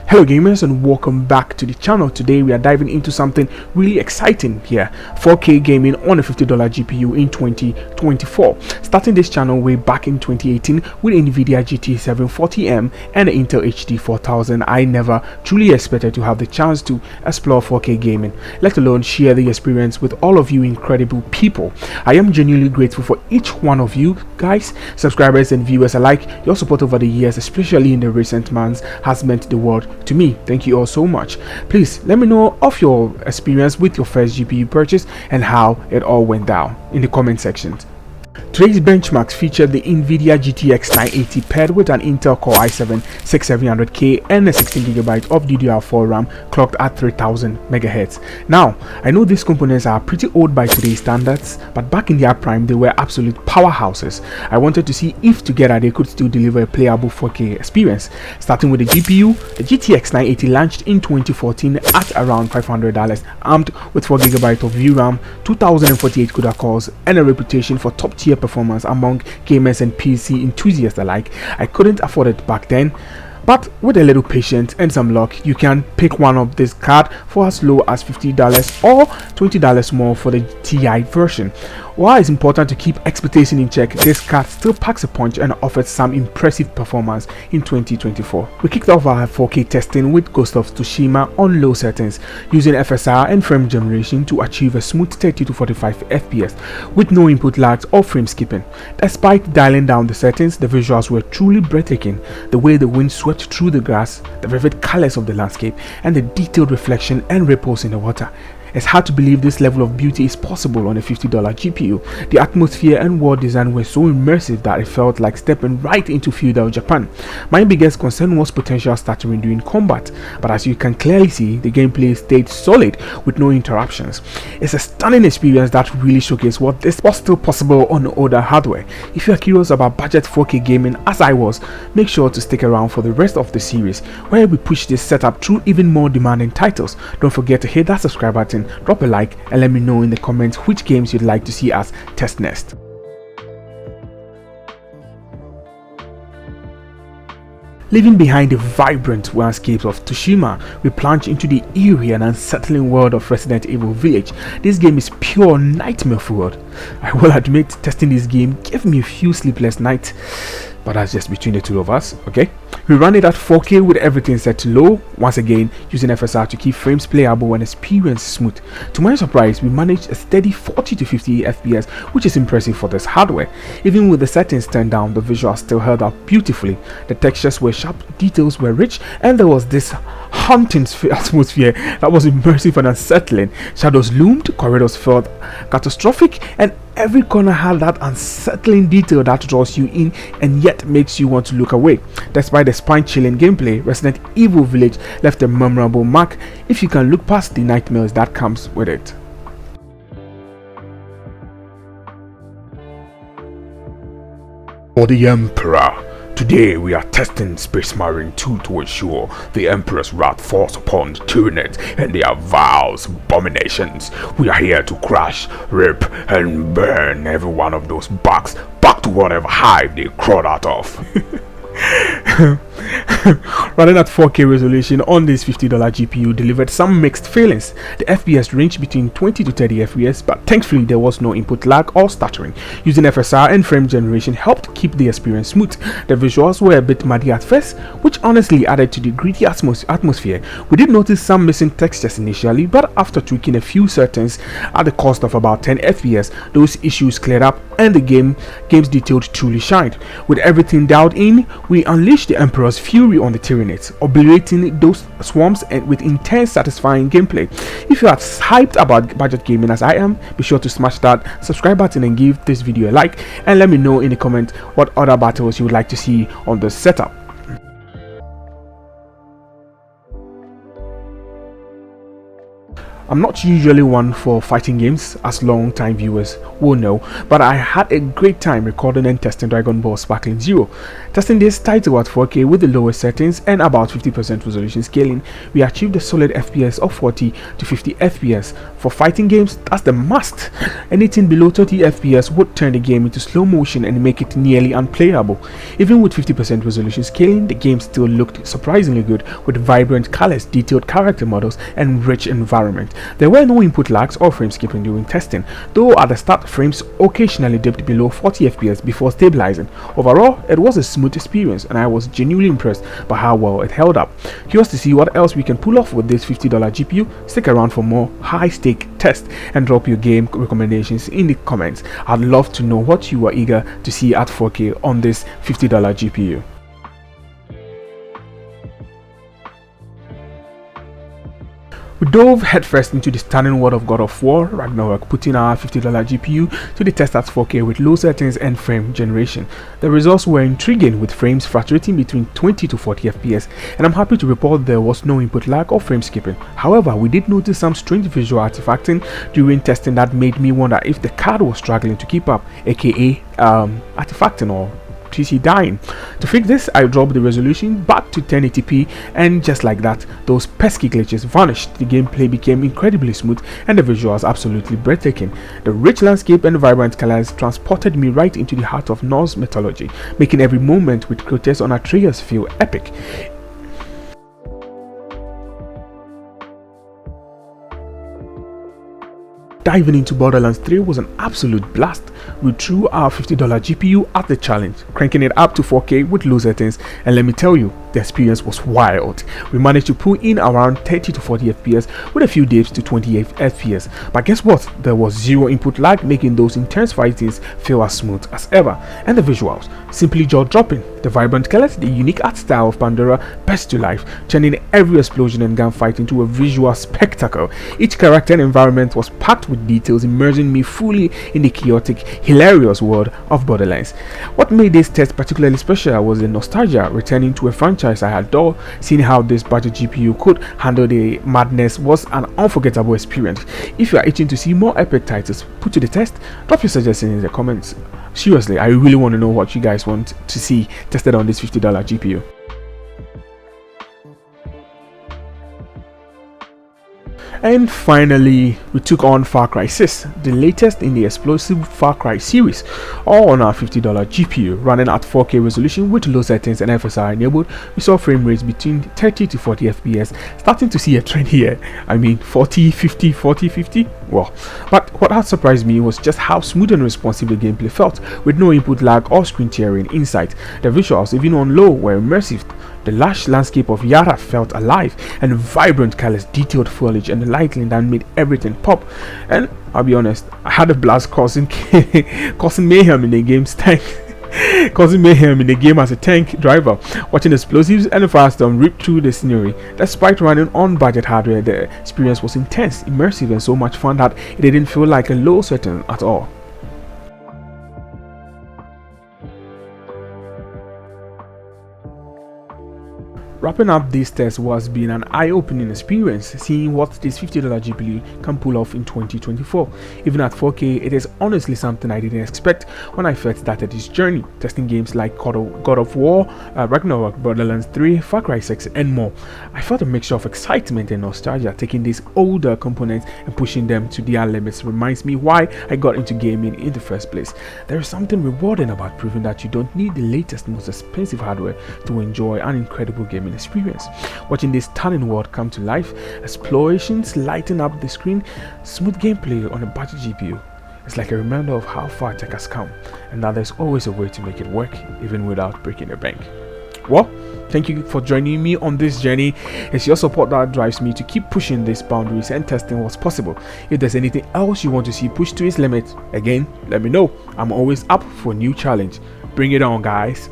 Hello gamers and welcome back to the channel. Today we are diving into something really exciting here. 4K gaming on a $50 GPU in 2024. Starting this channel way back in 2018 with NVIDIA GT 740M and the Intel HD 4000, I never truly expected to have the chance to explore 4K gaming, let alone share the experience with all of you incredible people. I am genuinely grateful for each one of you guys, subscribers and viewers alike. Your support over the years, especially in the recent months, has meant the world to me. Thank you all so much. Please let me know of your experience with your first GPU purchase and how it all went down in the comment section. Today's benchmarks featured the NVIDIA GTX 980 paired with an Intel Core i7-6700K and a 16GB of DDR4 RAM clocked at 3000 MHz. Now, I know these components are pretty old by today's standards, but back in their prime they were absolute powerhouses. I wanted to see if together they could still deliver a playable 4K experience. Starting with the GPU, the GTX 980 launched in 2014 at around $500, armed with 4GB of VRAM, 2048 CUDA cores, and a reputation for top-tier performance among gamers and PC enthusiasts alike. I couldn't afford it back then, but with a little patience and some luck, you can pick one of this card for as low as $50 or $20 more for the TI version. While it's important to keep expectations in check, this card still packs a punch and offers some impressive performance in 2024. We kicked off our 4K testing with Ghost of Tsushima on low settings, using FSR and frame generation to achieve a smooth 30 to 45 FPS with no input lags or frame skipping. Despite dialing down the settings, the visuals were truly breathtaking. The way the wind swept through the grass, the vivid colors of the landscape, and the detailed reflection and ripples in the water. It's hard to believe this level of beauty is possible on a $50 GPU. The atmosphere and world design were so immersive that it felt like stepping right into feudal Japan. My biggest concern was potential stuttering during combat, but as you can clearly see, the gameplay stayed solid with no interruptions. It's a stunning experience that really showcased what this was still possible on older hardware. If you are curious about budget 4K gaming as I was, make sure to stick around for the rest of the series, where we push this setup through even more demanding titles. Don't forget to hit that subscribe button, drop a like, and let me know in the comments which games you'd like to see us test next. Leaving behind the vibrant landscapes of Tsushima, we plunge into the eerie and unsettling world of Resident Evil Village. This game is pure nightmare fuel. I will admit, testing this game gave me a few sleepless nights, but that's just between the two of us, okay? We run it at 4K with everything set to low, once again using FSR to keep frames playable and experience smooth. To my surprise, we managed a steady 40 to 50 FPS, which is impressive for this hardware. Even with the settings turned down, the visuals still held up beautifully. The textures were sharp, details were rich, and there was this haunting atmosphere that was immersive and unsettling. Shadows loomed, corridors felt catastrophic, and every corner had that unsettling detail that draws you in and yet makes you want to look away. Despite the spine-chilling gameplay, Resident Evil Village left a memorable mark if you can look past the nightmares that comes with it. For the Emperor. Today we are testing Space Marine 2 to ensure the Emperor's wrath falls upon the Tyranids and their vile abominations. We are here to crash, rip, and burn every one of those bugs back to whatever hive they crawled out of. Running at 4K resolution on this $50 GPU delivered some mixed feelings. The FPS ranged between 20 to 30 FPS, but thankfully there was no input lag or stuttering. Using FSR and frame generation helped keep the experience smooth. The visuals were a bit muddy at first, which honestly added to the gritty atmosphere. We did notice some missing textures initially, but after tweaking a few settings at the cost of about 10 FPS, those issues cleared up and the game's detail truly shined. With everything dialed in, we unleashed the Emperor's fury on the Tyranids, obliterating those swarms and with intense, satisfying gameplay. If you are hyped about budget gaming as I am, be sure to smash that subscribe button and give this video a like, and let me know in the comment what other battles you would like to see on this setup. I'm not usually one for fighting games, as long time viewers will know, but I had a great time recording and testing Dragon Ball Sparkling Zero. Testing this title at 4K with the lowest settings and about 50% resolution scaling, we achieved a solid FPS of 40 to 50 FPS. For fighting games, that's the must. Anything below 30 FPS would turn the game into slow motion and make it nearly unplayable. Even with 50% resolution scaling, the game still looked surprisingly good with vibrant colors, detailed character models, and rich environment. There were no input lags or frame skipping during testing, though at the start frames occasionally dipped below 40 FPS before stabilizing. Overall, it was a smooth experience and I was genuinely impressed by how well it held up. Curious to see what else we can pull off with this $50 GPU? Stick around for more high-stake tests and drop your game recommendations in the comments. I'd love to know what you are eager to see at 4K on this $50 GPU. We dove headfirst into the stunning world of God of War Ragnarok, putting our $50 GPU to the test at 4K with low settings and frame generation. The results were intriguing, with frames fluctuating between 20 to 40 FPS, and I'm happy to report there was no input lag or frame skipping. However, we did notice some strange visual artifacting during testing that made me wonder if the card was struggling to keep up, aka artifacting or PC dying. To fix this, I dropped the resolution back to 1080p, and just like that, those pesky glitches vanished. The gameplay became incredibly smooth and the visuals absolutely breathtaking. The rich landscape and vibrant colors transported me right into the heart of Norse mythology, making every moment with Kratos on Atreus feel epic. Diving into Borderlands 3 was an absolute blast. We threw our $50 GPU at the challenge, cranking it up to 4K with low settings, and let me tell you, the experience was wild. We managed to pull in around 30 to 40 FPS with a few dips to 28 FPS, but guess what? There was zero input lag, making those intense fightings feel as smooth as ever. And the visuals, simply jaw-dropping. The vibrant colors, the unique art style of Pandora burst to life, turning every explosion and gunfight into a visual spectacle. Each character and environment was packed with details, immersing me fully in the chaotic, hilarious world of Borderlands. What made this test particularly special was the nostalgia returning to a franchise I adore. Seeing how this budget GPU could handle the madness was an unforgettable experience. If you are itching to see more epic titles put to the test, drop your suggestions in the comments. Seriously, I really want to know what you guys want to see tested on this $50 GPU. And finally, we took on Far Cry 6, the latest in the explosive Far Cry series, all on our $50 GPU, running at 4K resolution with low settings and FSR enabled. We saw frame rates between 30 to 40 FPS, starting to see a trend here. I mean, 40, 50, 40, 50? Well, but what had surprised me was just how smooth and responsive the gameplay felt, with no input lag or screen tearing in sight. The visuals, even on low, were immersive. The lush landscape of Yara felt alive, and vibrant colors, detailed foliage, and the lighting that made everything pop. And I'll be honest, I had a blast causing mayhem in the game's tank. Causing mayhem in the game as a tank driver, watching explosives and firestorm rip through the scenery. Despite running on budget hardware, the experience was intense, immersive, and so much fun that it didn't feel like a low setting at all. Wrapping up this test was been an eye-opening experience, seeing what this $50 GPU can pull off in 2024. Even at 4K, it is honestly something I didn't expect when I first started this journey, testing games like God of War, Ragnarok, Borderlands 3, Far Cry 6, and more. I felt a mixture of excitement and nostalgia. Taking these older components and pushing them to their limits reminds me why I got into gaming in the first place. There is something rewarding about proving that you don't need the latest, most expensive hardware to enjoy an incredible gaming experience. Watching this stunning world come to life, explorations lighting up the screen, smooth gameplay on a budget GPU, it's like a reminder of how far tech has come, and that there's always a way to make it work even without breaking the bank. Well, thank you for joining me on this journey. It's your support that drives me to keep pushing these boundaries and testing what's possible. If there's anything else you want to see pushed to its limit, again, let me know. I'm always up for a new challenge. Bring it on, guys.